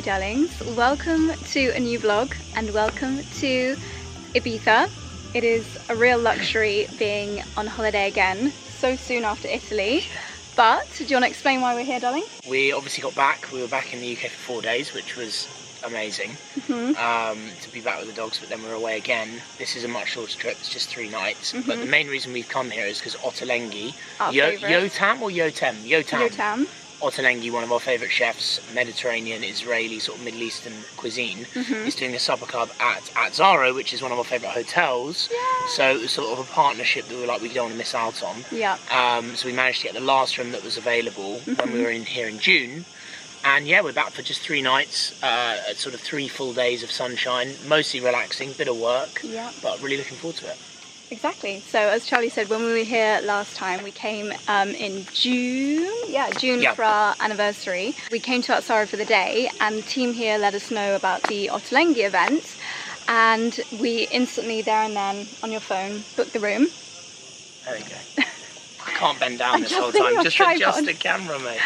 Hi darlings, welcome to a new vlog and welcome to Ibiza. It is a real luxury being on holiday again so soon after Italy. But do you want to explain why we're here, darling? We obviously got back. We were back in the UK for 4 days, which was amazing to be back with the dogs, but then we're away again. This is a much shorter trip, it's just 3 nights. But the main reason we've come here is because Ottolenghi Ďinnr Ottolenghi, one of our favourite chefs, Mediterranean, Israeli, sort of Middle Eastern cuisine, is doing a supper club at Atzaro, which is one of our favourite hotels. So it was sort of a partnership that we were like, we don't want to miss out on. So we managed to get the last room that was available when we were in here in June. And yeah, we're back for just 3 nights, sort of 3 full days of sunshine, mostly relaxing, bit of work, but really looking forward to it. Exactly. So as Charlie said, when we were here last time, we came in June. June for our anniversary. We came to Atzaro for the day, and the team here let us know about the Ottolenghi event, and we instantly, there and then, on your phone, booked the room. There we go. I can't bend down this whole time. Just adjust the camera, mate.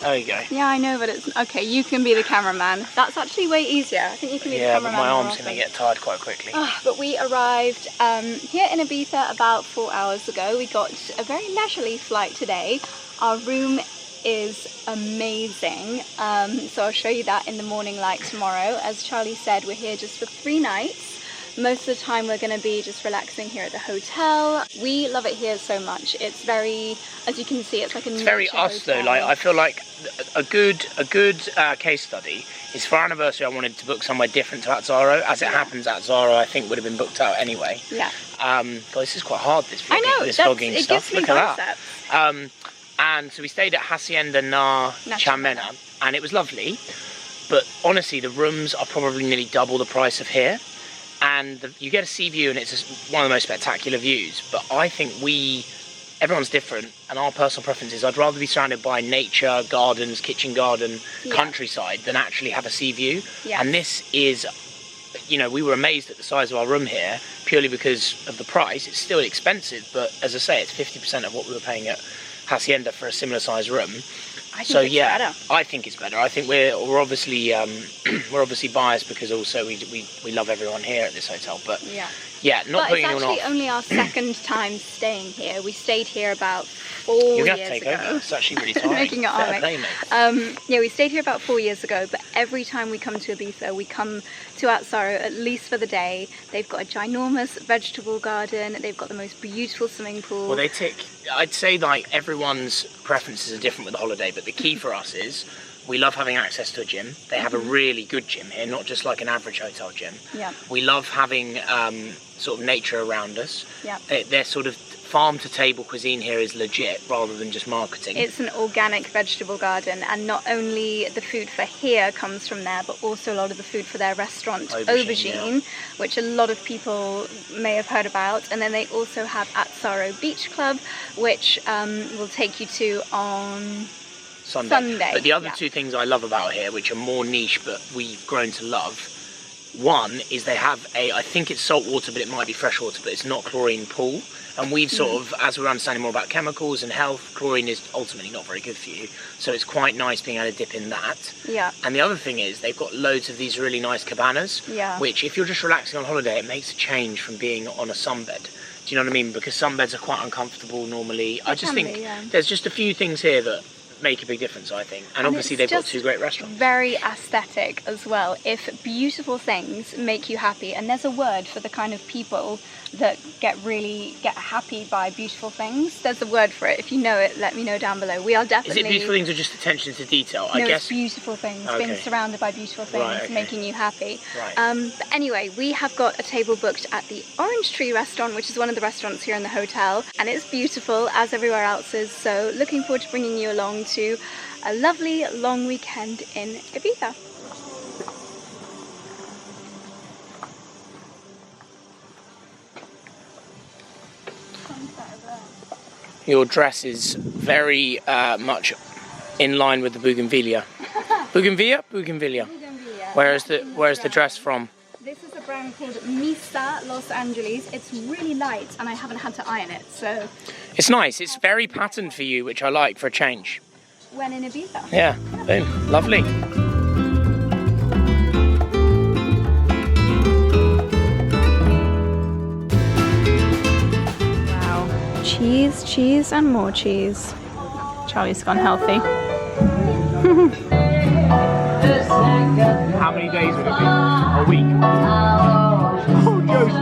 There we go. Yeah, I know, but it's okay. You can be the cameraman. That's actually way easier. I think you can be the cameraman. Yeah, but my arm's going to get tired quite quickly. But we arrived here in Ibiza about 4 hours ago. We got a very leisurely flight today. Our room is amazing. So I'll show you that in the morning light tomorrow. As Charlie said, we're here just for 3 nights. Most of the time we're going to be just relaxing here at the hotel. We love it here so much. It's very, as you can see, it's like a It's very us hotel. Though. Like, I feel like a good case study is for our anniversary. I wanted to book somewhere different to Atzaro. As it happens, Atzaro I think would have been booked out anyway. But this is quite hard. This vlogging, I know, this vlogging stuff. Look at that. And so we stayed at 𝑭𝒊𝒏𝒅 𝙒𝙢, and it was lovely. But honestly, the rooms are probably nearly double the price of here. And you get a sea view, and it's one of the most spectacular views. But I think everyone's different, and our personal preference is I'd rather be surrounded by nature, gardens, kitchen garden, countryside than actually have a sea view. And this is, you know, we were amazed at the size of our room here purely because of the price. It's still expensive, but as I say, it's 50% of what we were paying at 𝑭𝒊𝒏𝒅 for a similar size room. I think it's better. I think it's better. I think we're obviously we're obviously biased because also we love everyone here at this hotel. But not putting anyone off. It's actually only our second time staying here. We stayed here about 4 years ago. You're going to have to take over. It's actually really tiring. Making it hard. We stayed here about 4 years ago, but every time we come to Ibiza, we come to Atzaro at least for the day. They've got a ginormous vegetable garden. They've got the most beautiful swimming pool. Well, I'd say like everyone's preferences are different with the holiday, but the key for us is we love having access to a gym. They have a really good gym here, not just like an average hotel gym. We love having sort of nature around us. They're sort of farm-to-table cuisine here is legit rather than just marketing. It's an organic vegetable garden, and not only the food for here comes from there, but also a lot of the food for their restaurant 𝑭𝒊𝒏𝒅, which a lot of people may have heard about. And then they also have Atzaro Beach Club, which will take you to on Sunday. But the other 2 things I love about here, which are more niche but we've grown to love, one is they have I think it's salt water, but it might be fresh water, but it's not chlorine pool. And we've sort of, as we're understanding more about chemicals and health, chlorine is ultimately not very good for you. So it's quite nice being able to dip in that. And the other thing is they've got loads of these really nice cabanas, which if you're just relaxing on holiday, it makes a change from being on a sunbed. Do you know what I mean? Because sunbeds are quite uncomfortable normally. I just think there's just a few things here that make a big difference, I think. And obviously they've got 2 great restaurants. Very aesthetic as well. If beautiful things make you happy, and there's a word for the kind of people that get happy by beautiful things. There's a word for it. If you know it, let me know down below. We are definitely... Is it beautiful things or just attention to detail? I guess it's beautiful things. Being surrounded by beautiful things, making you happy. But anyway, we have got a table booked at the Orange Tree restaurant, which is one of the restaurants here in the hotel, and it's beautiful as everywhere else is. So looking forward to bringing you along to a lovely long weekend in Ibiza. Your dress is very much in line with the bougainvillea. Bougainvillea. Where's the dress from? This is a brand called Misa Los Angeles. It's really light, and I haven't had to iron it, so it's nice. It's very patterned for you, which I like for a change. When in Ibiza. Yeah. Boom. Lovely. cheese, cheese and more cheese. Charlie's gone healthy. How many days would it be? A week? Oh, Joe's.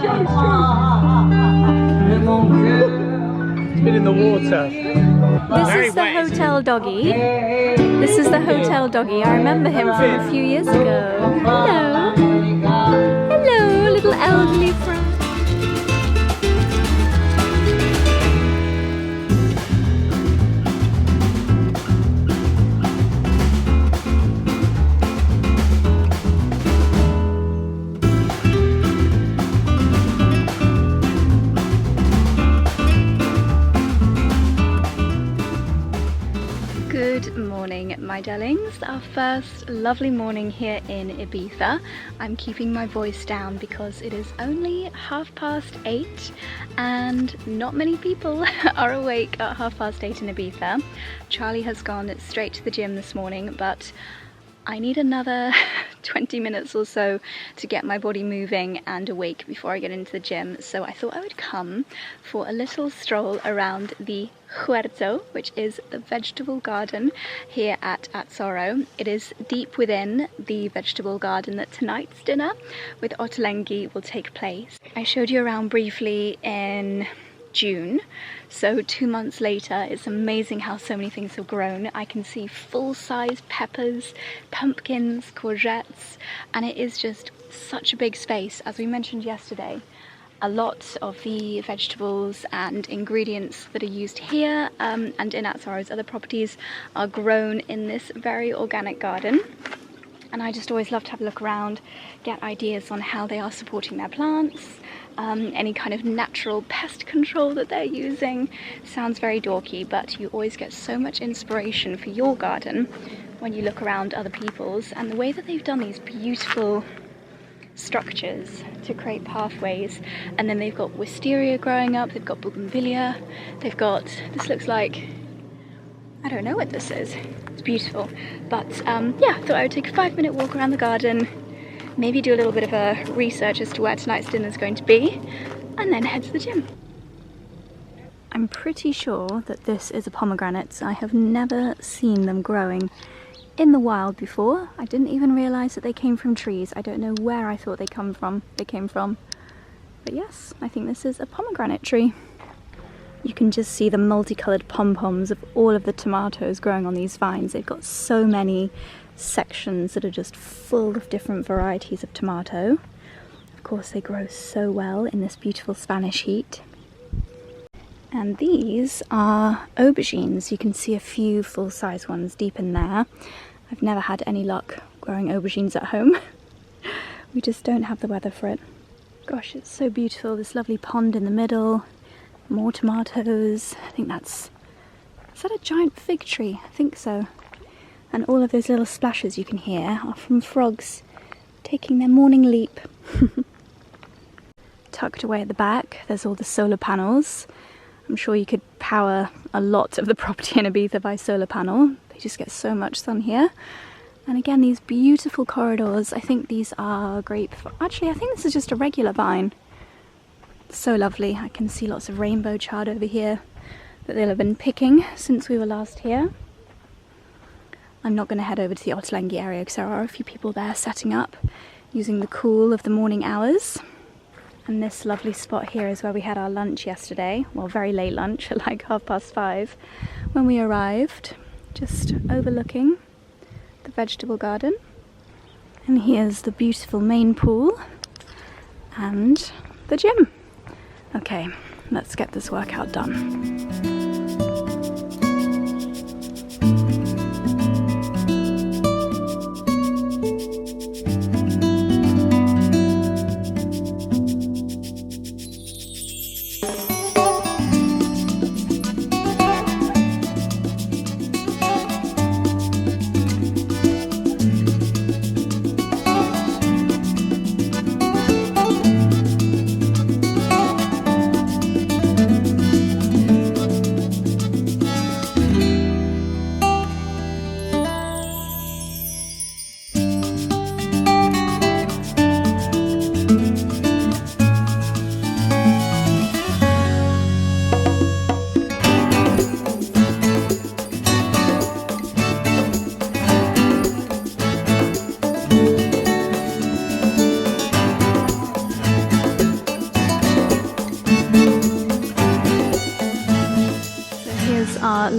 It's been in the water. This is the hotel doggy. This is the hotel doggy. I remember him from a few years ago. Hello. Hello, little elderly friend. Good morning, my darlings. Our first lovely morning here in Ibiza. I'm keeping my voice down because it is only 8:30 and not many people are awake at 8:30 in Ibiza. Charlie has gone straight to the gym this morning, but I need another 20 minutes or so to get my body moving and awake before I get into the gym, so I thought I would come for a little stroll around the huerto, which is the vegetable garden here at Atzaro. It is deep within the vegetable garden that tonight's dinner with Ottolenghi will take place. I showed you around briefly in June, so 2 months later. It's amazing how so many things have grown. I can see full-size peppers, pumpkins, courgettes, and it is just such a big space. As we mentioned yesterday, a lot of the vegetables and ingredients that are used here and in Atzaro's other properties are grown in this very organic garden. And I just always love to have a look around, get ideas on how they are supporting their plants, any kind of natural pest control that they're using. Sounds very dorky, but you always get so much inspiration for your garden when you look around other people's, and the way that they've done these beautiful structures to create pathways. And then they've got wisteria growing up, they've got bougainvillea, they've got, this looks like, I don't know what this is. It's beautiful. But yeah, I thought I would take a 5-minute walk around the garden, maybe do a little bit of a research as to where tonight's dinner is going to be, and then head to the gym. I'm pretty sure that this is a pomegranate. I have never seen them growing in the wild before. I didn't even realise that they came from trees. I don't know where I thought they came from. But yes, I think this is a pomegranate tree. You can just see the multicoloured pom-poms of all of the tomatoes growing on these vines. They've got so many sections that are just full of different varieties of tomato. Of course, they grow so well in this beautiful Spanish heat. And these are aubergines. You can see a few full-size ones deep in there. I've never had any luck growing aubergines at home. We just don't have the weather for it. Gosh, it's so beautiful. This lovely pond in the middle. More tomatoes. I think is that a giant fig tree? I think so. And all of those little splashes you can hear are from frogs taking their morning leap. Tucked away at the back, there's all the solar panels. I'm sure you could power a lot of the property in Ibiza by solar panel. They just get so much sun here. And again, these beautiful corridors. I think these are grape. Actually, I think this is just a regular vine. So lovely. I can see lots of rainbow chard over here that they'll have been picking since we were last here. I'm not going to head over to the Ottolenghi area because there are a few people there setting up, using the cool of the morning hours. And this lovely spot here is where we had our lunch yesterday. Well, very late lunch, at like 5:30 when we arrived, just overlooking the vegetable garden. And here's the beautiful main pool and the gym. Okay, let's get this workout done.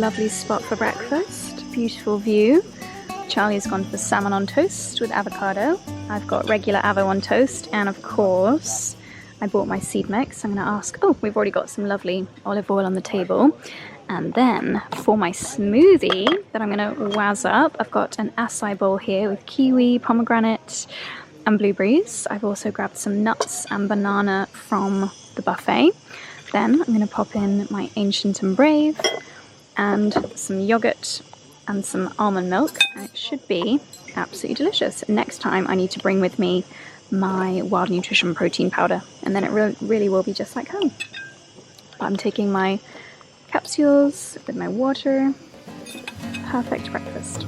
lovely spot for breakfast. Beautiful view. Charlie's gone for salmon on toast with avocado. I've got regular avo on toast, and of course I bought my seed mix. I'm going to ask, oh, we've already got some lovely olive oil on the table. And then for my smoothie that I'm going to wazz up, I've got an acai bowl here with kiwi, pomegranate and blueberries. I've also grabbed some nuts and banana from the buffet. Then I'm going to pop in my Ancient and Brave and some yogurt and some almond milk, and it should be absolutely delicious. Next time I need to bring with me my Wild Nutrition protein powder, and then it really will be just like home. But I'm taking my capsules with my water. Perfect breakfast.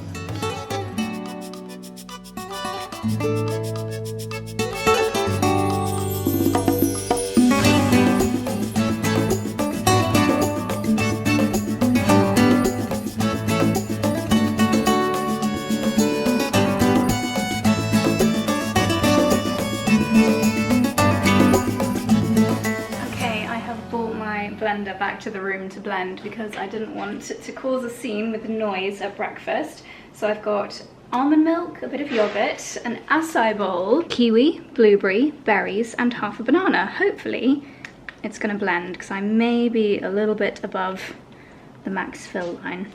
Blender back to the room to blend because I didn't want to cause a scene with the noise at breakfast. So I've got almond milk, a bit of yogurt, an acai bowl, kiwi, blueberry, berries, and half a banana. Hopefully it's going to blend because I may be a little bit above the max fill line.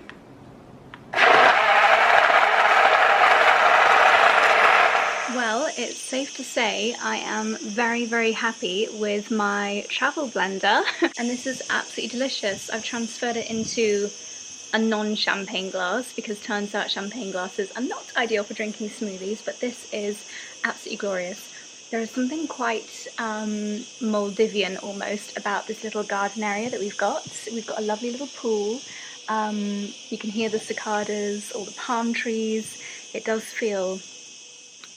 Well, it's safe to say I am very, very happy with my travel blender, and this is absolutely delicious. I've transferred it into a non-champagne glass because turns out champagne glasses are not ideal for drinking smoothies, but this is absolutely glorious. There is something quite Maldivian almost about this little garden area that we've got. We've got a lovely little pool. You can hear the cicadas, all the palm trees. It does feel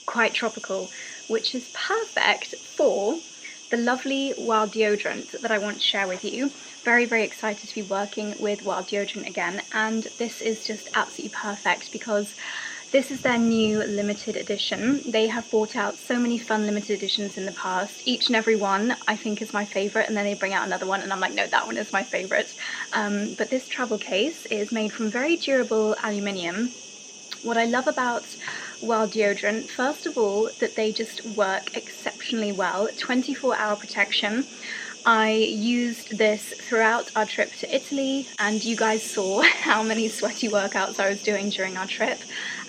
quite tropical, which is perfect for the lovely Wild deodorant that I want to share with you. Very, very excited to be working with Wild deodorant again, and this is just absolutely perfect because this is their new limited edition. They have brought out so many fun limited editions in the past. Each and every one I think is my favorite, and then they bring out another one and I'm like, no, that one is my favorite. But this travel case is made from very durable aluminium. What I love about Wild deodorant, first of all, that they just work exceptionally well. 24-hour protection. I used this throughout our trip to Italy, and you guys saw how many sweaty workouts I was doing during our trip,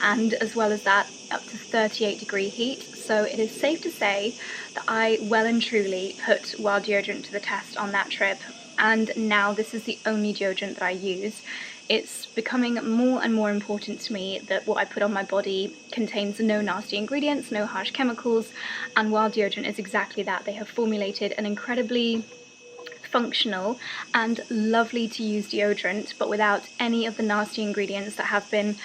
and as well as that, up to 38-degree heat. So it is safe to say that I well and truly put Wild deodorant to the test on that trip, and now this is the only deodorant that I use. It's becoming more and more important to me that what I put on my body contains no nasty ingredients, no harsh chemicals, and Wild deodorant is exactly that. They have formulated an incredibly functional and lovely to use deodorant, but without any of the nasty ingredients that have been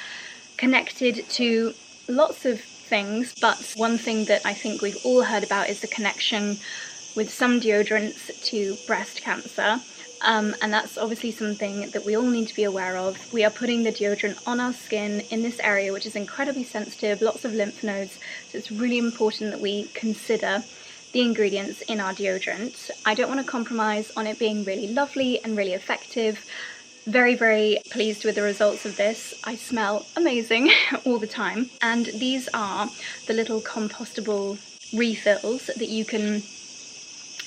connected to lots of things. But one thing that I think we've all heard about is the connection with some deodorants to breast cancer. And that's obviously something that we all need to be aware of. We are putting the deodorant on our skin in this area, which is incredibly sensitive, lots of lymph nodes, so it's really important that we consider the ingredients in our deodorant. I don't want to compromise on it being really lovely and really effective. Very, very pleased with the results of this. I smell amazing all the time. And these are the little compostable refills that you can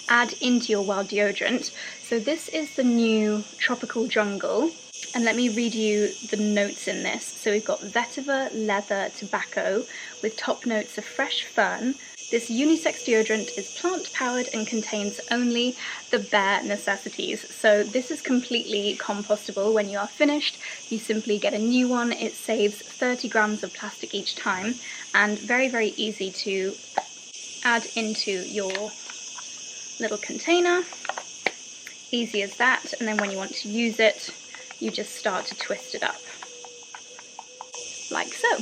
add into your Wild deodorant. So this is the new Tropical Jungle, and let me read you the notes in this. So we've got vetiver, leather, tobacco with top notes of fresh fern. This unisex deodorant is plant powered and contains only the bare necessities. So this is completely compostable. When you are finished, you simply get a new one. It saves 30 grams of plastic each time, and very, very easy to add into your little container. Easy as that. And then when you want to use it, you just start to twist it up like so.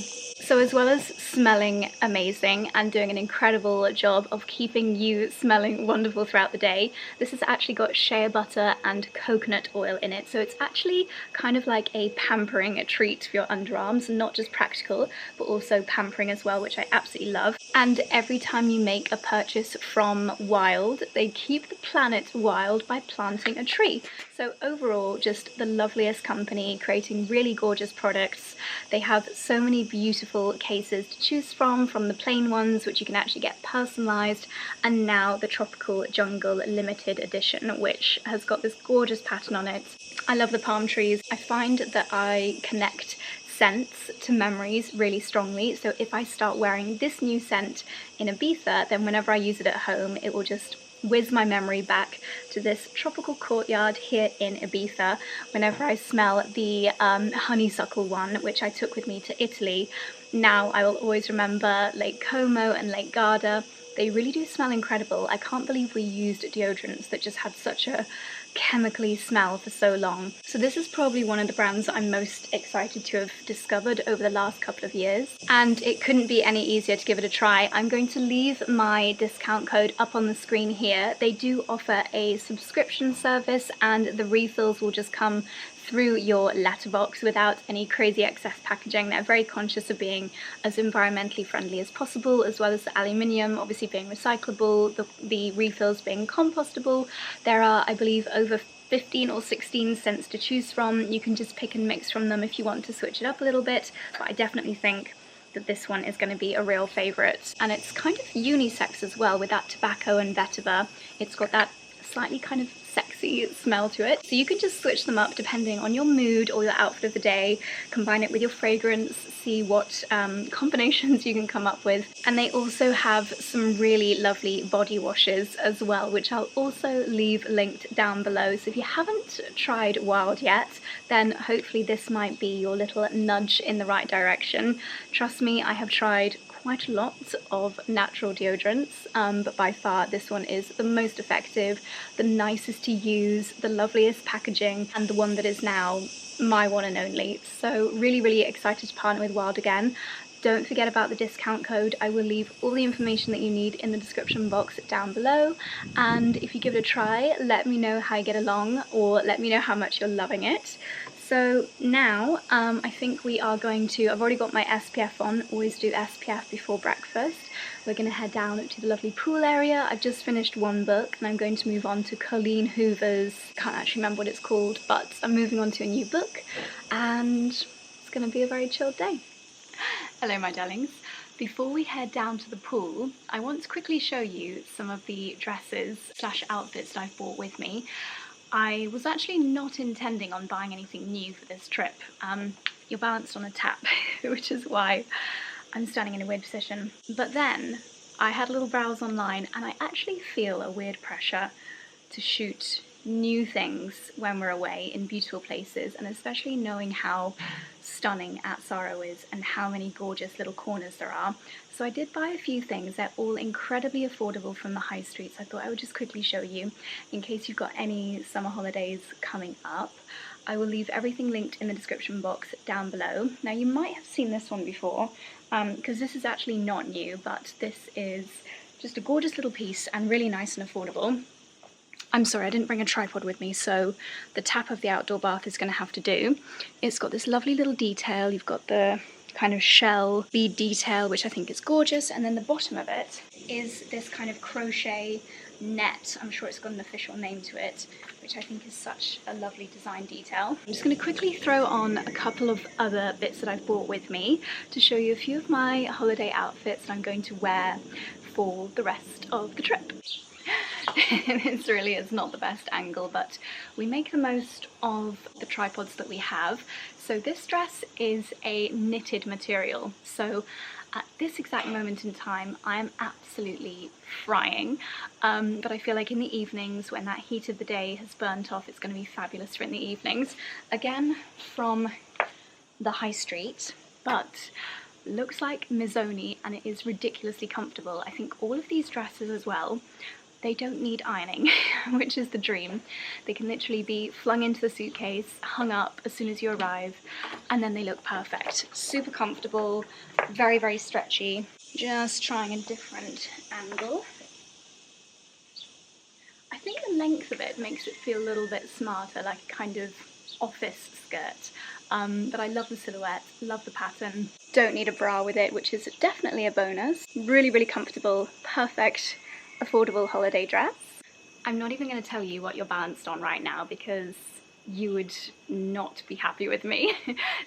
So as well as smelling amazing and doing an incredible job of keeping you smelling wonderful throughout the day, this has actually got shea butter and coconut oil in it. So it's actually kind of like a pampering treat for your underarms, not just practical, but also pampering as well, which I absolutely love. And every time you make a purchase from Wild, they keep the planet wild by planting a tree. So overall, just the loveliest company, creating really gorgeous products. They have so many beautiful cases to choose from the plain ones, which you can actually get personalized, and now the Tropical Jungle limited edition, which has got this gorgeous pattern on it. I love the palm trees. I find that I connect scents to memories really strongly, so if I start wearing this new scent in Ibiza, then whenever I use it at home, it will just whiz my memory back to this tropical courtyard here in Ibiza. Whenever I smell the honeysuckle one, which I took with me to Italy, now I will always remember Lake Como and Lake Garda. They really do smell incredible. I can't believe we used deodorants that just had such a chemically smell for so long. So this is probably one of the brands I'm most excited to have discovered over the last couple of years, and it couldn't be any easier to give it a try. I'm going to leave my discount code up on the screen here. They do offer a subscription service, and the refills will just come through your letterbox without any crazy excess packaging. They're very conscious of being as environmentally friendly as possible, as well as the aluminium obviously being recyclable, the refills being compostable. There are, I believe, over 15 or 16 scents to choose from. You can just pick and mix from them if you want to switch it up a little bit, but I definitely think that this one is going to be a real favourite. And it's kind of unisex as well with that tobacco and vetiver. It's got that slightly kind of sexy smell to it, so you can just switch them up depending on your mood or your outfit of the day, combine it with your fragrance, see what combinations you can come up with. And they also have some really lovely body washes as well, which I'll also leave linked down below. So if you haven't tried Wild yet, then hopefully this might be your little nudge in the right direction. Trust me, I have tried quite a lot of natural deodorants, but by far this one is the most effective, the nicest to use, the loveliest packaging, and the one that is now my one and only. So really excited to partner with Wild again. Don't forget about the discount code. I will leave all the information that you need in the description box down below, and if you give it a try, let me know how you get along, or let me know how much you're loving it. So now I think we are going to, I've already got my SPF on, always do SPF before breakfast. We're going to head down to the lovely pool area. I've just finished one book and I'm going to move on to Colleen Hoover's, can't actually remember what it's called, but I'm moving on to a new book and it's going to be a very chilled day. Hello my darlings. Before we head down to the pool, I want to quickly show you some of the dresses / outfits that I've brought with me. I was actually not intending on buying anything new for this trip. You're balanced on a tap, which is why I'm standing in a weird position. But then I had a little browse online and I actually feel a weird pressure to shoot new things when we're away in beautiful places, and especially knowing how stunning At Atzaro is and how many gorgeous little corners there are. So I did buy a few things. They're all incredibly affordable from the high streets. I thought I would just quickly show you in case you've got any summer holidays coming up. I will leave everything linked in the description box down below. Now you might have seen this one before, because this is actually not new, but this is just a gorgeous little piece and really nice and affordable. I'm sorry, I didn't bring a tripod with me, so the tap of the outdoor bath is going to have to do. It's got this lovely little detail. You've got the kind of shell bead detail, which I think is gorgeous, and then the bottom of it is this kind of crochet net. I'm sure it's got an official name to it, which I think is such a lovely design detail. I'm just going to quickly throw on a couple of other bits that I've brought with me to show you a few of my holiday outfits that I'm going to wear for the rest of the trip. This really is not the best angle, but we make the most of the tripods that we have. So this dress is a knitted material, so at this exact moment in time I am absolutely frying, but I feel like in the evenings when that heat of the day has burnt off, it's going to be fabulous for in the evenings. Again, from the high street, but looks like Missoni, and it is ridiculously comfortable. I think all of these dresses as well, they don't need ironing, which is the dream. They can literally be flung into the suitcase, hung up as soon as you arrive, and then they look perfect. Super comfortable, Very, very stretchy. Just trying a different angle. I think the length of it makes it feel a little bit smarter, like a kind of office skirt. But I love the silhouette, love the pattern. Don't need a bra with it, which is definitely a bonus. Really, really comfortable, perfect, affordable holiday dress. I'm not even going to tell you what you're balanced on right now because you would not be happy with me,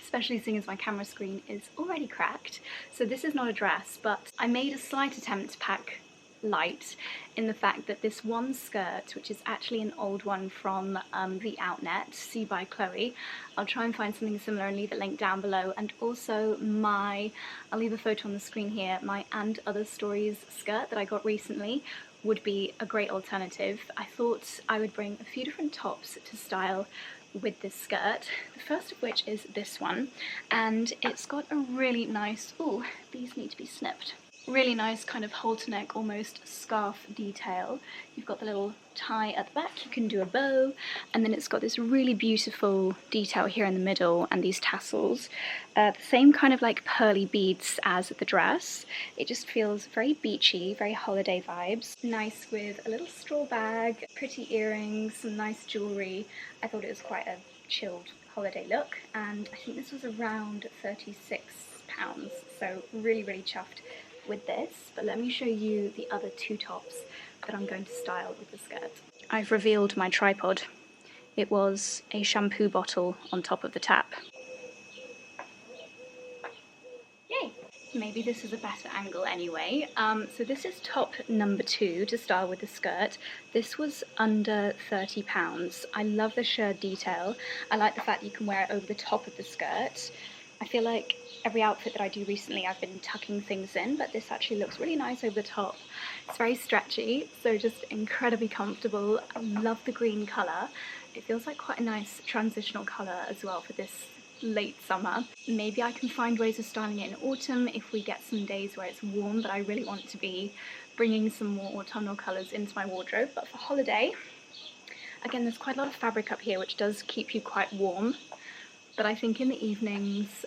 especially seeing as my camera screen is already cracked. So this is not a dress, but I made a slight attempt to pack light in the fact that this one skirt, which is actually an old one from the Outnet, 𝑐 by Chloe, I'll try and find something similar and leave a link down below, and also I'll leave a photo on the screen here, my And Other Stories skirt that I got recently would be a great alternative. I thought I would bring a few different tops to style with this skirt, the first of which is this one, and it's got a really nice, ooh, these need to be snipped, really nice kind of halter neck, almost scarf detail. You've got the little tie at the back, you can do a bow, and then it's got this really beautiful detail here in the middle and these tassels. The same kind of like pearly beads as the dress. It just feels very beachy, very holiday vibes. Nice with a little straw bag, pretty earrings, some nice jewellery. I thought it was quite a chilled holiday look, and I think this was around £36, so really, really chuffed with this. But let me show you the other two tops that I'm going to style with the skirt. I've revealed my tripod. It was a shampoo bottle on top of the tap. Yay! Maybe this is a better angle anyway. So this is top number 2 to style with the skirt. This was under £30. I love the shirred detail. I like the fact that you can wear it over the top of the skirt. I feel like every outfit that I do recently I've been tucking things in, but this actually looks really nice over the top. It's very stretchy, so just incredibly comfortable. I love the green colour. It feels like quite a nice transitional colour as well for this late summer. Maybe I can find ways of styling it in autumn if we get some days where it's warm, but I really want to be bringing some more autumnal colours into my wardrobe. But for holiday, again, there's quite a lot of fabric up here which does keep you quite warm. But I think in the evenings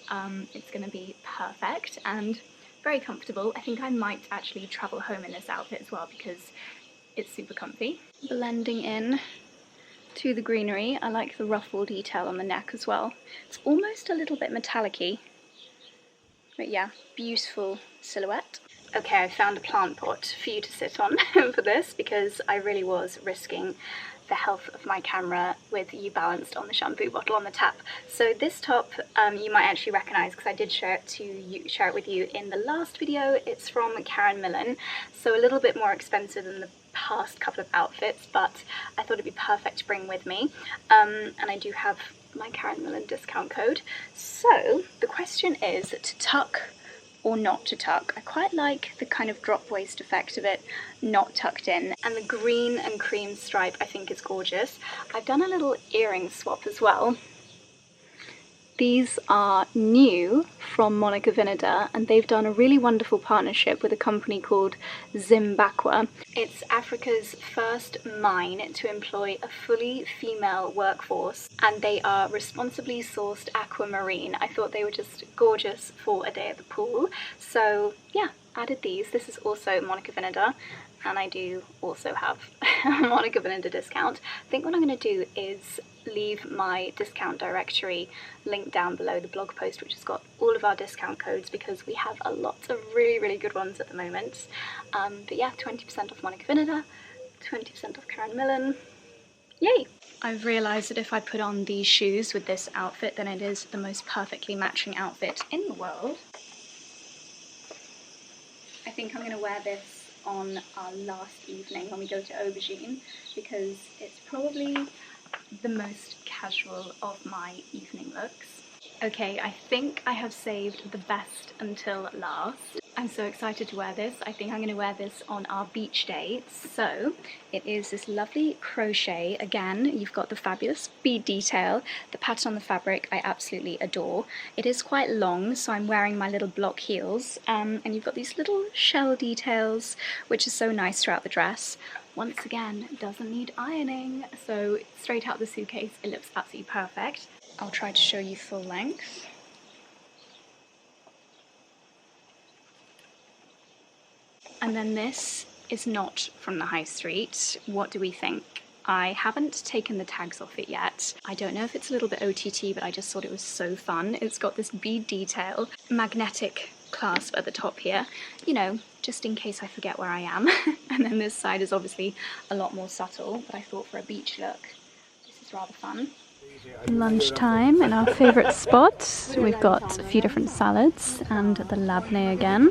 it's going to be perfect and very comfortable. I think I might actually travel home in this outfit as well because it's super comfy. Blending in to the greenery, I like the ruffle detail on the neck as well. It's almost a little bit metallic-y, but yeah, beautiful silhouette. Okay, I found a plant pot for you to sit on for this because I really was risking the health of my camera with you balanced on the shampoo bottle on the tap. So this top you might actually recognise because I did share it with you in the last video. It's from Karen Millen, so a little bit more expensive than the past couple of outfits, but I thought it'd be perfect to bring with me. And I do have my Karen Millen discount code. So the question is to tuck or not to tuck. I quite like the kind of drop waist effect of it not tucked in, and the green and cream stripe I think is gorgeous. I've done a little earring swap as well. These are new from Monica Vinader, and they've done a really wonderful partnership with a company called 𝑭𝒊𝒏𝒅. It's Africa's first mine to employ a fully female workforce, and they are responsibly sourced aquamarine. I thought they were just gorgeous for a day at the pool. So yeah, added these. This is also Monica Vinader, and I do also have a Monica Vinader discount. I think what I'm going to do is leave my discount directory link down below the blog post, which has got all of our discount codes because we have a lot of really, really good ones at the moment. But yeah, 20% off Monica Vinader, 20% off Karen Millen. Yay! I've realised that if I put on these shoes with this outfit, then it is the most perfectly matching outfit in the world. I think I'm going to wear this on our last evening when we go to Aubergine because it's probably the most casual of my evening looks. Okay, I think I have saved the best until last. I'm so excited to wear this. I think I'm going to wear this on our beach day. So it is this lovely crochet. Again, you've got the fabulous bead detail. The pattern on the fabric I absolutely adore. It is quite long, so I'm wearing my little block heels. And you've got these little shell details, which is so nice throughout the dress. Once again, doesn't need ironing, so straight out of the suitcase, it looks absolutely perfect. I'll try to show you full length. And then this is not from the high street. What do we think? I haven't taken the tags off it yet. I don't know if it's a little bit OTT, but I just thought it was so fun. It's got this bead detail, magnetic clasp at the top here, you know, just in case I forget where I am. And then this side is obviously a lot more subtle, but I thought for a beach look, this is rather fun. Lunchtime in our favourite spot. We've got a few different salads and the labneh again.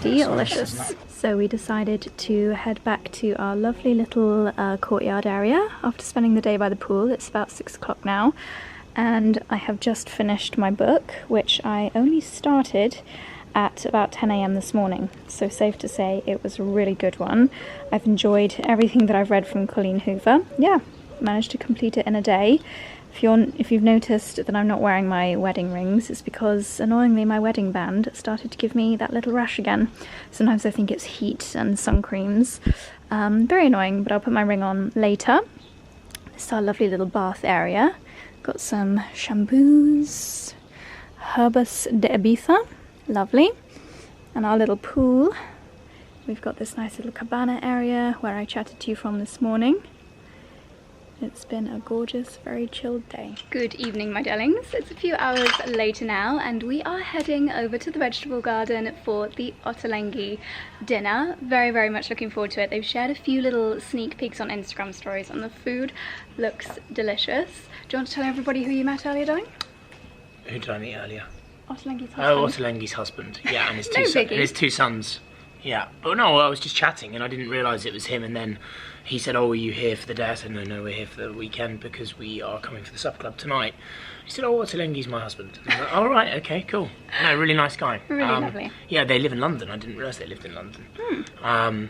Delicious. So we decided to head back to our lovely little courtyard area after spending the day by the pool. It's about 6 o'clock now, and I have just finished my book, which I only started at about 10 AM this morning. So safe to say it was a really good one. I've enjoyed everything that I've read from Colleen Hoover. Yeah, managed to complete it in a day. If you've noticed that I'm not wearing my wedding rings, it's because, annoyingly, my wedding band started to give me that little rash again. Sometimes I think it's heat and sun creams. Very annoying, but I'll put my ring on later. This is our lovely little bath area. Got some shampoos, herbs de Ibiza, lovely. And our little pool. We've got this nice little cabana area where I chatted to you from this morning. It's been a gorgeous, very chilled day. Good evening, my darlings. It's a few hours later now, and we are heading over to the vegetable garden for the Ottolenghi dinner. Very, very much looking forward to it. They've shared a few little sneak peeks on Instagram stories, and the food looks delicious. Do you want to tell everybody who you met earlier, darling? Who did I meet earlier? Ottolenghi's husband. Oh, Ottolenghi's husband. Yeah, and his two sons. Yeah, but no, I was just chatting and I didn't realise it was him, and then he said, "Oh, are you here for the day?" I said, "No, we're here for the weekend because we are coming for the supper club tonight." He said, "Oh, Ottolenghi's my husband." I was like, "Oh, right, okay, cool." No, really nice guy. Really lovely. Yeah, they live in London. I didn't realise they lived in London.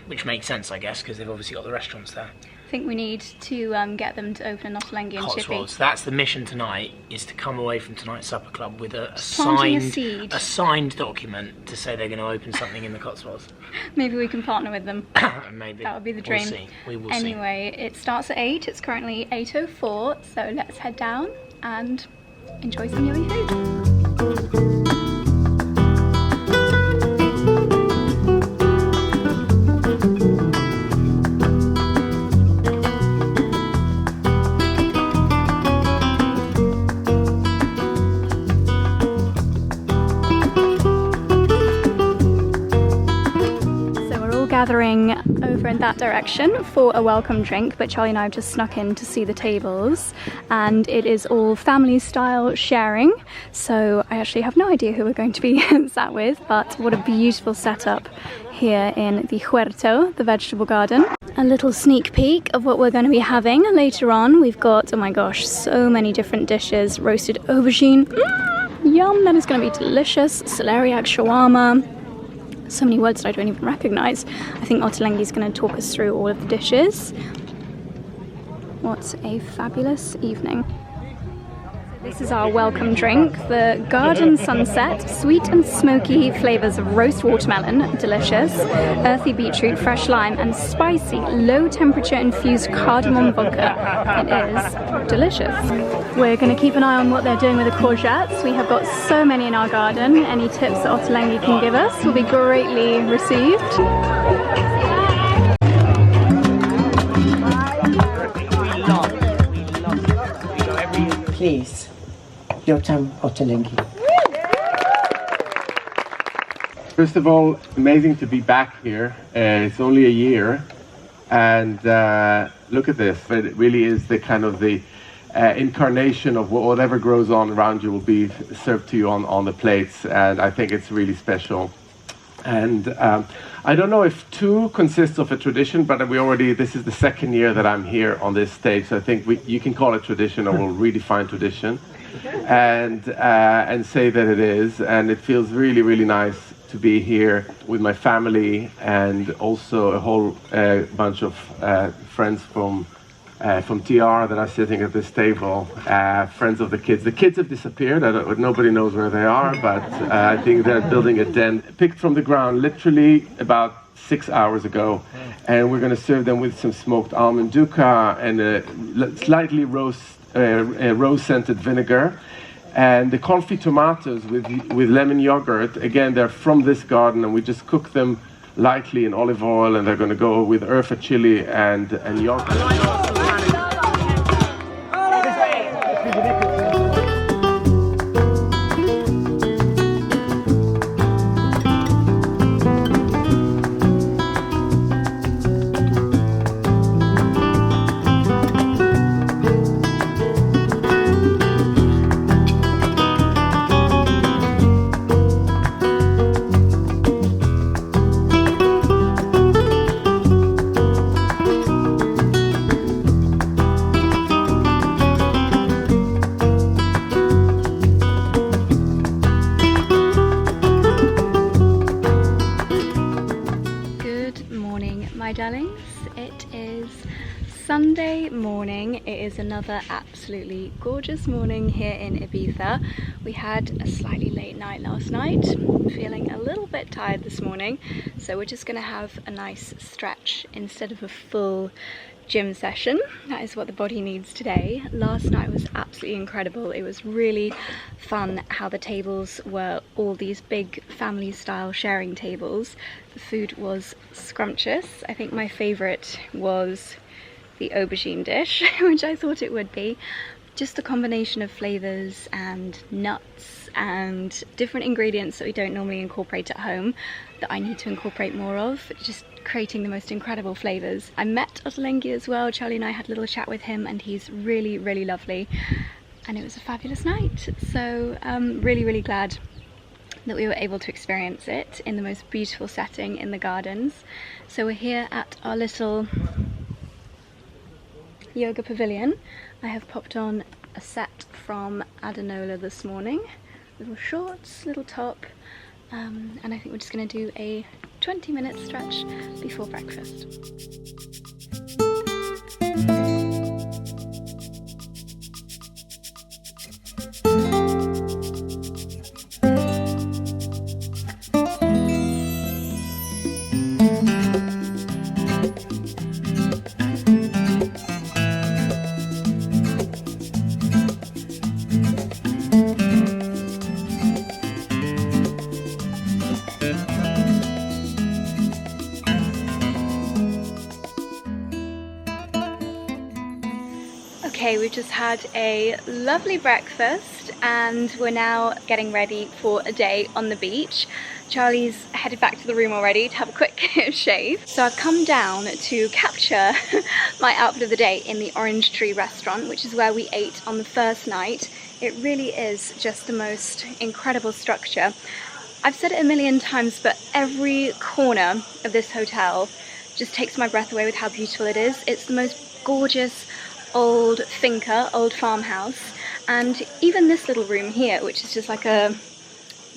Which makes sense, I guess, because they've obviously got the restaurants there. I think we need to get them to open an Ottolenghi in Chippy. That's the mission tonight, is to come away from tonight's supper club with a signed document to say they're going to open something in the Cotswolds. Maybe we can partner with them. Maybe. That would be the dream. We'll see. We will anyway, it starts at 8. It's currently 8:04, so let's head down and enjoy some yummy food. Gathering over in that direction for a welcome drink, but Charlie and I have just snuck in to see the tables, and it is all family style sharing, so I actually have no idea who we're going to be sat with, but what a beautiful setup here in the huerto, the vegetable garden. A little sneak peek of what we're going to be having later on. We've got, oh my gosh, so many different dishes. Roasted aubergine, yum, that is going to be delicious. Celeriac shawarma. So many words that I don't even recognise. I think Ottolenghi is going to talk us through all of the dishes. What a fabulous evening. This is our welcome drink, the Garden Sunset, sweet and smoky flavours of roast watermelon, delicious, earthy beetroot, fresh lime and spicy, low temperature infused cardamom vodka. It is delicious. We're going to keep an eye on what they're doing with the courgettes. We have got so many in our garden. Any tips that Ottolenghi can give us will be greatly received. Please, your time, Ottolenghi. First of all, amazing to be back here. It's only a year, and look at this. It really is the kind of the incarnation of whatever grows on around you will be served to you on the plates, and I think it's really special. And I don't know if 2 consists of a tradition, but this is the 2nd year that I'm here on this stage, so I think you can call it tradition, or we'll redefine tradition, and say that it is. And it feels really, really nice to be here with my family, and also a whole bunch of friends from TR that are sitting at this table, friends of the kids. The kids have disappeared. Nobody knows where they are, but I think they're building a den. Picked from the ground literally about 6 hours ago, and we're going to serve them with some smoked almond dukkha and a slightly rose-scented vinegar. And the confit tomatoes with lemon yogurt, again, they're from this garden, and we just cook them lightly in olive oil, and they're going to go with 𝑭𝒔𝒕 chili and yogurt. My darlings, it is Sunday morning. It is another absolutely gorgeous morning here in Ibiza. We had a slightly late night last night, feeling a little bit tired this morning, so we're just gonna have a nice stretch instead of a full gym session. That is what the body needs today. Last night was absolutely incredible. It was really fun how the tables were all these big family style sharing tables. The food was scrumptious. I think my favorite was the aubergine dish, which I thought it would be. Just the combination of flavors and nuts and different ingredients that we don't normally incorporate at home that I need to incorporate more of, just creating the most incredible flavors. I met Ottolenghi as well. Charlie and I had a little chat with him, and he's really, really lovely. And it was a fabulous night. So really, really glad that we were able to experience it in the most beautiful setting in the gardens. So we're here at our little yoga pavilion. I have popped on a set from Adanola this morning. Little shorts, little top, and I think we're just going to do a 20-minute stretch before breakfast. Okay, we've just had a lovely breakfast and we're now getting ready for a day on the beach. Charlie's headed back to the room already to have a quick shave. So I've come down to capture my outfit of the day in the Orange Tree restaurant, which is where we ate on the first night. It really is just the most incredible structure. I've said it a million times, but every corner of this hotel just takes my breath away with how beautiful it is. It's the most gorgeous old finca, old farmhouse, and even this little room here, which is just like a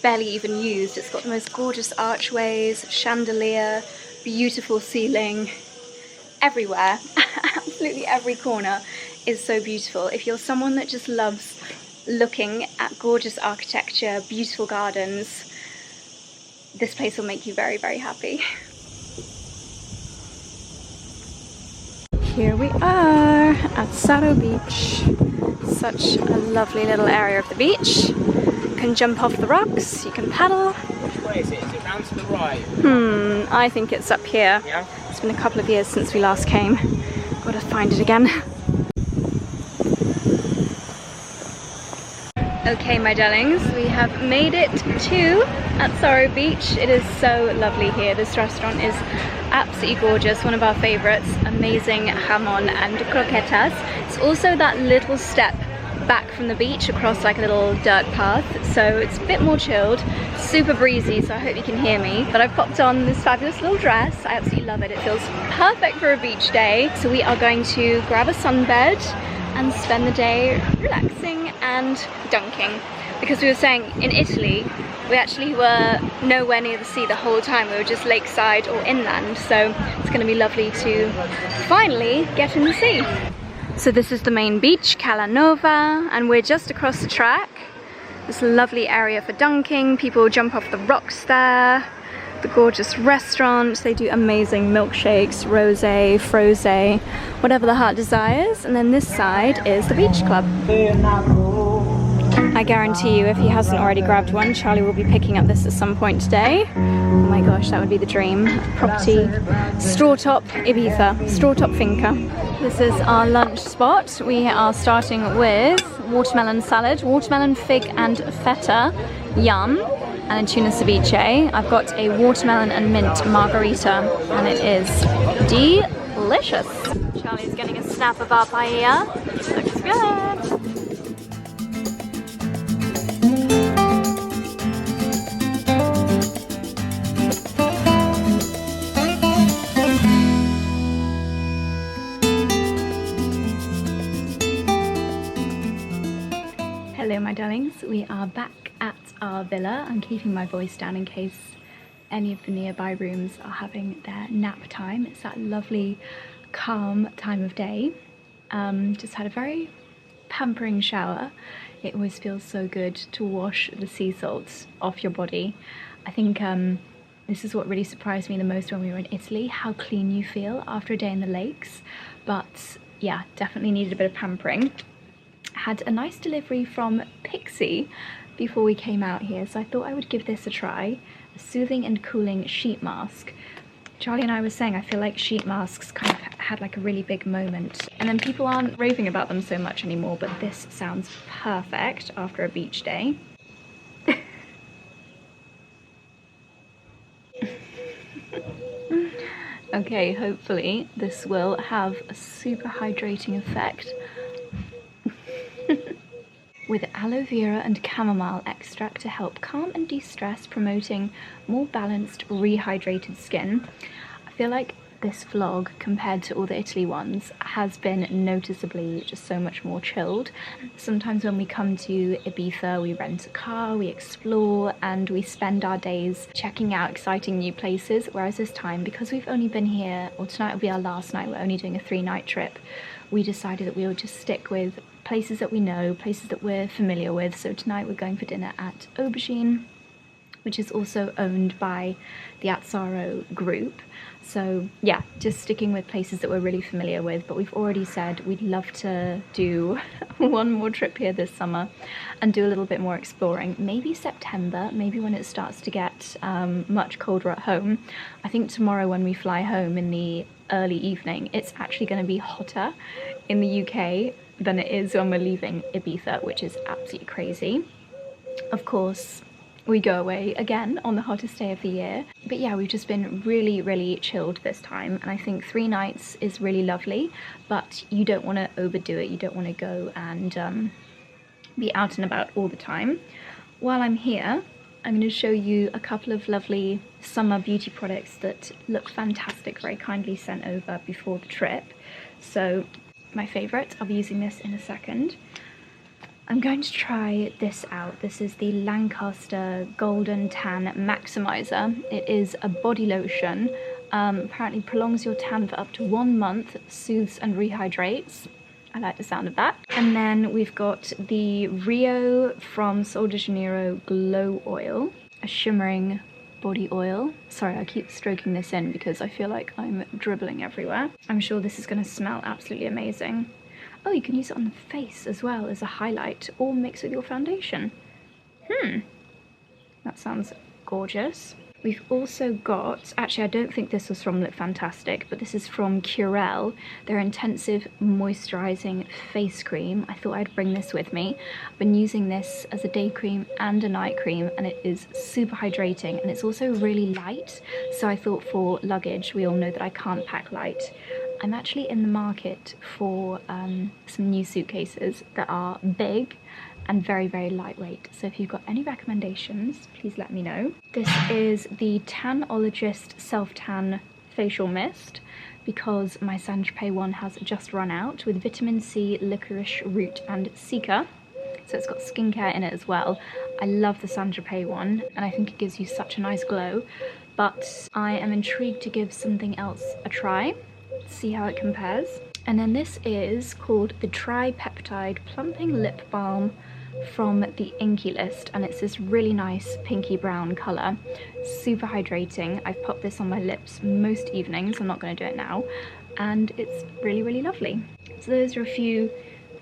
barely even used, it's got the most gorgeous archways, chandelier, beautiful ceiling everywhere. Absolutely every corner is so beautiful. If you're someone that just loves looking at gorgeous architecture, beautiful gardens, this place will make you very, very happy. Here we are at Atzaro Beach. Such a lovely little area of the beach. You can jump off the rocks, you can paddle. Which way is it? Is it round to the right? I think it's up here. Yeah? It's been a couple of years since we last came. Gotta find it again. Okay, my darlings, we have made it to Atzaro Beach. It is so lovely here. This restaurant is absolutely gorgeous, one of our favorites. Amazing jamón and croquetas. It's also that little step back from the beach across like a little dirt path, so it's a bit more chilled, super breezy, so I hope you can hear me. But I've popped on this fabulous little dress. I absolutely love it. It feels perfect for a beach day. So we are going to grab a sunbed and spend the day relaxing and dunking, because we were saying in Italy we actually were nowhere near the sea the whole time. We were just lakeside or inland, so it's going to be lovely to finally get in the sea. So this is the main beach, Cala Nova, and we're just across the track. This lovely area for dunking. People jump off the rocks there. The gorgeous restaurant. They do amazing milkshakes, rosé, frosé, whatever the heart desires. And then this side is the beach club. I guarantee you, if he hasn't already grabbed one, Charlie will be picking up this at some point today. my gosh, that would be the dream. Property, straw top Ibiza, straw top finca. This is our lunch spot. We are starting with watermelon salad, watermelon, fig and feta, yum, and a tuna ceviche. I've got a watermelon and mint margarita, and it is delicious. Charlie's getting a snap of our paella. Looks good. Hello my darlings, we are back at our villa. I'm keeping my voice down in case any of the nearby rooms are having their nap time. It's that lovely calm time of day. Just had a very pampering shower. It always feels so good to wash the sea salts off your body. I think this is what really surprised me the most when we were in Italy, how clean you feel after a day in the lakes. But yeah, definitely needed a bit of pampering. Had a nice delivery from Pixie before we came out here, so I thought I would give this a try. A soothing and cooling sheet mask. Charlie and I were saying I feel like sheet masks kind of had like a really big moment, and then people aren't raving about them so much anymore, but this sounds perfect after a beach day. Okay, hopefully this will have a super hydrating effect. With aloe vera and chamomile extract to help calm and de-stress, promoting more balanced, rehydrated skin. I feel like this vlog, compared to all the Italy ones, has been noticeably just so much more chilled. Sometimes when we come to Ibiza, we rent a car, we explore, and we spend our days checking out exciting new places, whereas this time, because we've only been here, or tonight will be our last night, we're only doing a 3-night trip, we decided that we would just stick with places that we know, places that we're familiar with. So tonight we're going for dinner at Aubergine, which is also owned by the At Atzaro group. So yeah, just sticking with places that we're really familiar with, but we've already said we'd love to do one more trip here this summer and do a little bit more exploring. Maybe September, maybe when it starts to get much colder at home. I think tomorrow when we fly home in the early evening, it's actually going to be hotter in the UK than it is when we're leaving Ibiza, which is absolutely crazy. Of course, we go away again on the hottest day of the year. But yeah, we've just been really, really chilled this time. And I think 3 nights is really lovely, but you don't want to overdo it. You don't want to go and be out and about all the time. While I'm here, I'm going to show you a couple of lovely summer beauty products that look fantastic, very kindly sent over before the trip. So my favourite, I'll be using this in a second. I'm going to try this out. This is the Lancaster Golden Tan Maximizer. It is a body lotion. Apparently prolongs your tan for up to 1 month, soothes and rehydrates. I like the sound of that. And then we've got the Rio from Sol de Janeiro Glow Oil, a shimmering body oil. Sorry, I keep stroking this in because I feel like I'm dribbling everywhere. I'm sure this is going to smell absolutely amazing. Oh, you can use it on the face as well as a highlight, or mix with your foundation. That sounds gorgeous. We've also got, actually I don't think this was from Look Fantastic, but this is from 𝑐𝑢RELL, their intensive moisturizing face cream. I thought I'd bring this with me. I've been using this as a day cream and a night cream, and it is super hydrating, and it's also really light. So I thought for luggage, we all know that I can't pack light. I'm actually in the market for some new suitcases that are big and very, very lightweight. So if you've got any recommendations, please let me know. This is the Tanologist Self-Tan Facial Mist, because my Saint-Tropez one has just run out, with vitamin C, licorice root and cica. So it's got skincare in it as well. I love the Saint-Tropez one, and I think it gives you such a nice glow. But I am intrigued to give something else a try, see how it compares. And then this is called the Tripeptide Plumping Lip Balm from the Inky List, and it's this really nice pinky brown colour, super hydrating. I've popped this on my lips most evenings, I'm not going to do it now, and it's really, really lovely. So those are a few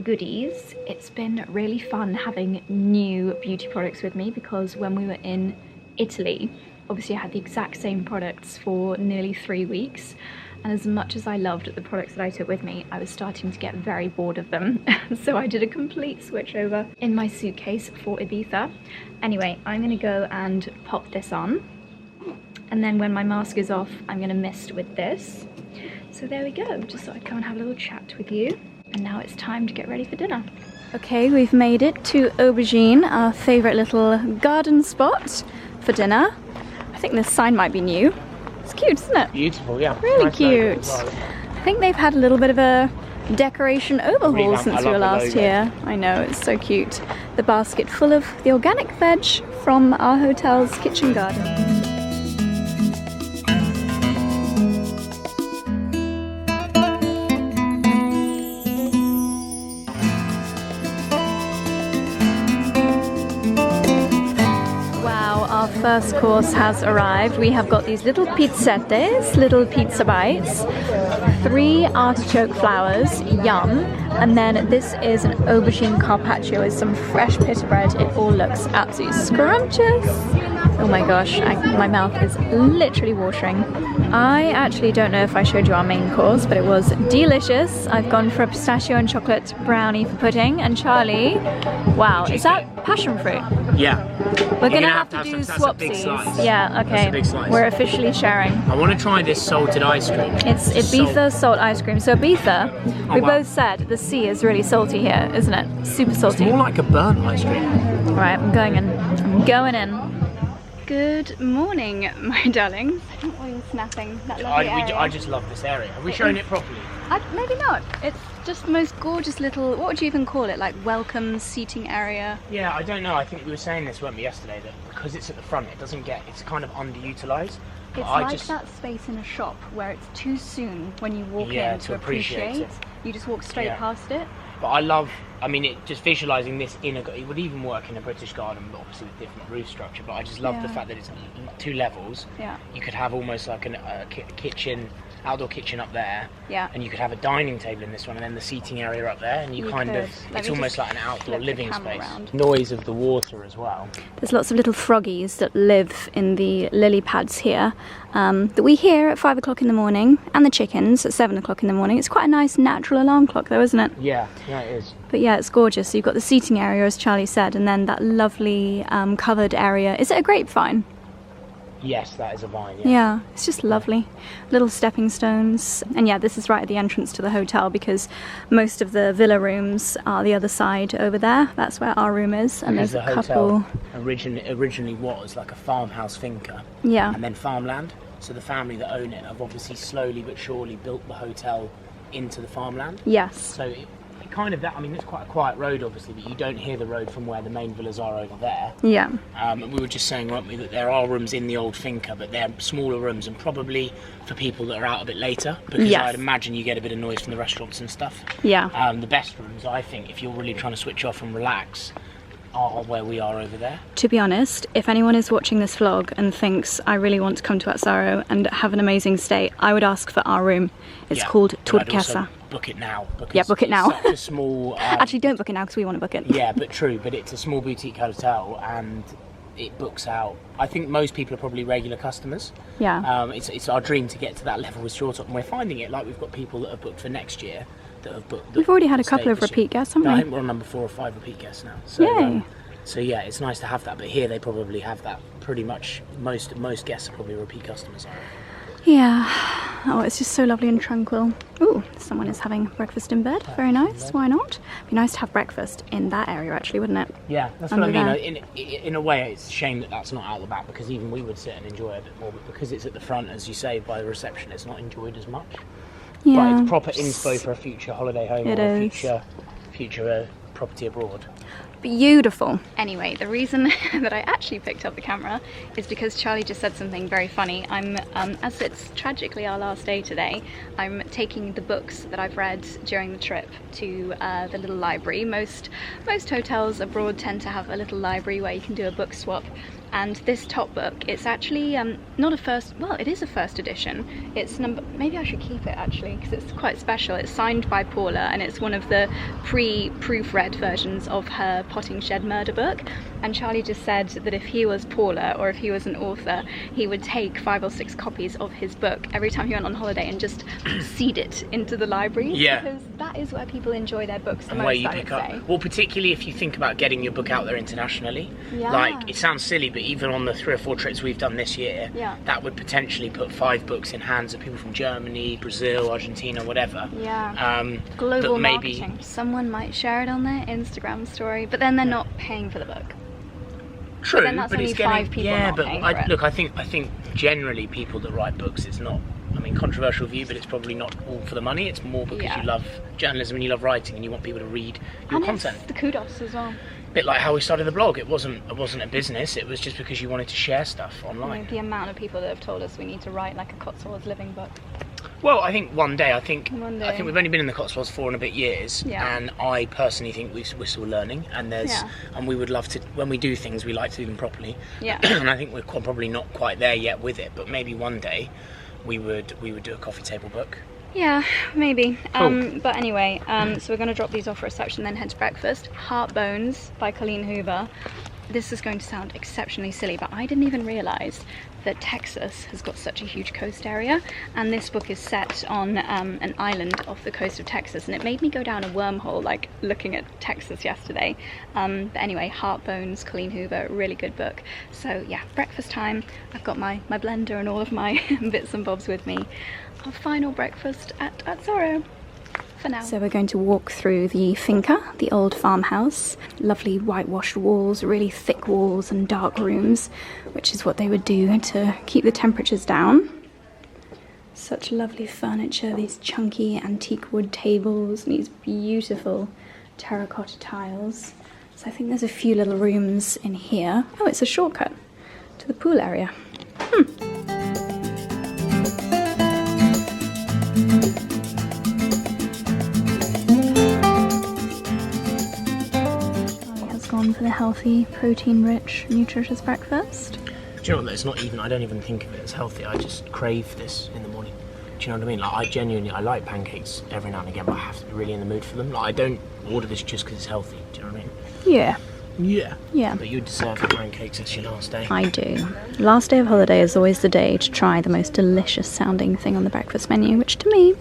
goodies. It's been really fun having new beauty products with me, because when we were in Italy, obviously I had the exact same products for nearly 3 weeks, and as much as I loved the products that I took with me, I was starting to get very bored of them. So I did a complete switch over in my suitcase for Ibiza. Anyway, I'm gonna go and pop this on, and then when my mask is off, I'm gonna mist with this. So there we go, just thought I'd come and have a little chat with you. And now it's time to get ready for dinner. Okay, we've made it to Aubergine, our favourite little garden spot for dinner. I think this sign might be new. It's cute, isn't it? Beautiful, yeah. Really nice cute. Well. I think they've had a little bit of a decoration overhaul Revamp. since we were last here. I know, it's so cute. The basket full of the organic veg from our hotel's kitchen garden. Our first course has arrived. We have got these little pizzettes, little pizza bites, 3 artichoke flowers, yum, and then this is an aubergine carpaccio with some fresh pita bread. It all looks absolutely scrumptious. Oh my gosh, my mouth is literally watering. I actually don't know if I showed you our main course, but it was delicious. I've gone for a pistachio and chocolate brownie for pudding, and Charlie, wow, is that passion fruit? Yeah. We're gonna have to do swapsies. Yeah, okay. We're officially sharing. I want to try this salted ice cream. It's Ibiza salt ice cream. So Ibiza, we both said the sea is really salty here, isn't it? Super salty. It's more like a burnt ice cream. Right, I'm going in. I'm going in. Good morning, my darlings. I don't want you snapping that lovely area. I just love this area. Have we shown it properly? Maybe not. It's just the most gorgeous little, what would you even call it? Like welcome seating area? Yeah, I don't know. I think we were saying this, weren't we, yesterday, that because it's at the front, it's kind of underutilised. It's like that space in a shop where it's too soon when you walk in to appreciate it. You just walk straight past it. But I love, I mean, just visualising this it would even work in a British garden, but obviously with different roof structure. But I just love the fact that it's 2 levels. Yeah. You could have almost like a kitchen, outdoor kitchen up there. Yeah. And you could have a dining table in this one, and then the seating area up there, and it's almost like an outdoor living space. Around. Noise of the water as well. There's lots of little froggies that live in the lily pads here that we hear at 5 o'clock in the morning, and the chickens at 7 o'clock in the morning. It's quite a nice natural alarm clock though, isn't it? Yeah, it is. But yeah, it's gorgeous. So you've got the seating area, as Charlie said, and then that lovely covered area. Is it a grapevine? Yes, that is a vine, yeah, it's just lovely. Little stepping stones. And yeah, this is right at the entrance to the hotel, because most of the villa rooms are the other side over there. That's where our room is. And because there's a couple. Originally was like a farmhouse finca. Yeah. And then farmland. So the family that own it have obviously slowly but surely built the hotel into the farmland. Yes. So it kind of that, I mean, it's quite a quiet road obviously, but you don't hear the road from where the main villas are over there. Yeah. And we were just saying, weren't we, that there are rooms in the old finca, but they're smaller rooms, and probably for people that are out a bit later, because I'd imagine you get a bit of noise from the restaurants and stuff. Yeah. The best rooms, I think, if you're really trying to switch off and relax, are where we are over there. To be honest, if anyone is watching this vlog and thinks I really want to come to At Atzaro and have an amazing stay, I would ask for our room. It's called Turquesa. Book it now. Yeah, book it now. Such a small. Actually, don't book it now because we want to book it. Yeah, but true. But it's a small boutique hotel, and it books out. I think most people are probably regular customers. Yeah. It's our dream to get to that level with Short Top, and we're finding it. Like, we've got people that have booked for next year that have booked. We've already had a couple of repeat guests, haven't we? I think we're on number 4 or 5 repeat guests now. So, yay. So yeah, it's nice to have that. But here they probably have that. Pretty much most guests are probably repeat customers. Yeah. Oh, it's just so lovely and tranquil. Ooh, someone is having breakfast in bed. Very nice. Why not? It'd be nice to have breakfast in that area, actually, wouldn't it? Yeah, that's what I mean. In a way, it's a shame that that's not out the back, because even we would sit and enjoy it a bit more. But because it's at the front, as you say, by the reception, it's not enjoyed as much. Yeah. But it's proper inspo for a future holiday home or a future property abroad. Beautiful. Anyway, the reason that I actually picked up the camera is because Charlie just said something very funny. I'm, as it's tragically our last day today, I'm taking the books that I've read during the trip to the little library. Most hotels abroad tend to have a little library where you can do a book swap. And this top book, it's actually not a first, well, it is a first edition. It's maybe I should keep it actually, because it's quite special. It's signed by Paula, and it's one of the pre-proofread versions of her Potting Shed murder book. And Charlie just said that if he was Paula, or if he was an author, he would take 5 or 6 copies of his book every time he went on holiday and just seed it into the library. Yeah. Because that is where people enjoy their books the most, where you I would pick up. say. Well, particularly if you think about getting your book out there internationally. Yeah. Like, it sounds silly, but even on the 3 or 4 trips we've done this year, yeah, that would potentially put 5 books in hands of people from Germany, Brazil, Argentina, whatever. Yeah. Global maybe marketing. Someone might share it on their Instagram story, but then they're not paying for the book. True, then that's but only it's getting, 5 people yeah, not but paying for it. look, I think generally people that write books, it's not, I mean, controversial view, but it's probably not all for the money. It's more because you love journalism and you love writing and you want people to read your content. It's the kudos as well. A bit like how we started the blog. It wasn't a business. It was just because you wanted to share stuff online. The amount of people that have told us we need to write like a Cotswolds living book. Well, I think one day. I think we've only been in the Cotswolds 4 and a bit years, and I personally think we're still learning. And and we would love to, when we do things, we like to do them properly. Yeah. And I think we're probably not quite there yet with it, but maybe one day we would do a coffee table book. Yeah, maybe. Cool. But anyway, so we're going to drop these off for reception, then head to breakfast. Heartbones by Colleen Hoover. This is going to sound exceptionally silly, but I didn't even realise that Texas has got such a huge coast area, and this book is set on an island off the coast of Texas, and it made me go down a wormhole, like looking at Texas yesterday. But anyway, Heartbones, Colleen Hoover, really good book. So yeah, breakfast time. I've got my blender and all of my bits and bobs with me. Our final breakfast at Atzaro. For now. So we're going to walk through the finca, the old farmhouse. Lovely whitewashed walls, really thick walls and dark rooms, which is what they would do to keep the temperatures down. Such lovely furniture, these chunky antique wood tables, and these beautiful terracotta tiles. So I think there's a few little rooms in here. Oh, it's a shortcut to the pool area. For the healthy, protein-rich, nutritious breakfast. Do you know what? It's not even. I don't even think of it as healthy. I just crave this in the morning. Do you know what I mean? Like, I like pancakes every now and again, but I have to be really in the mood for them. Like, I don't order this just because it's healthy. Do you know what I mean? Yeah. Yeah. Yeah. But you deserve the pancakes. It's your last day. I do. Last day of holiday is always the day to try the most delicious sounding thing on the breakfast menu, which to me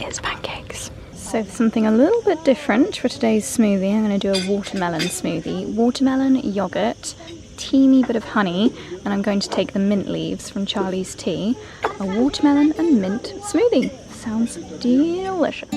is pancakes. So something a little bit different for today's smoothie. I'm going to do a watermelon smoothie. Watermelon, yogurt, teeny bit of honey, and I'm going to take the mint leaves from Charlie's tea. A watermelon and mint smoothie. Sounds delicious.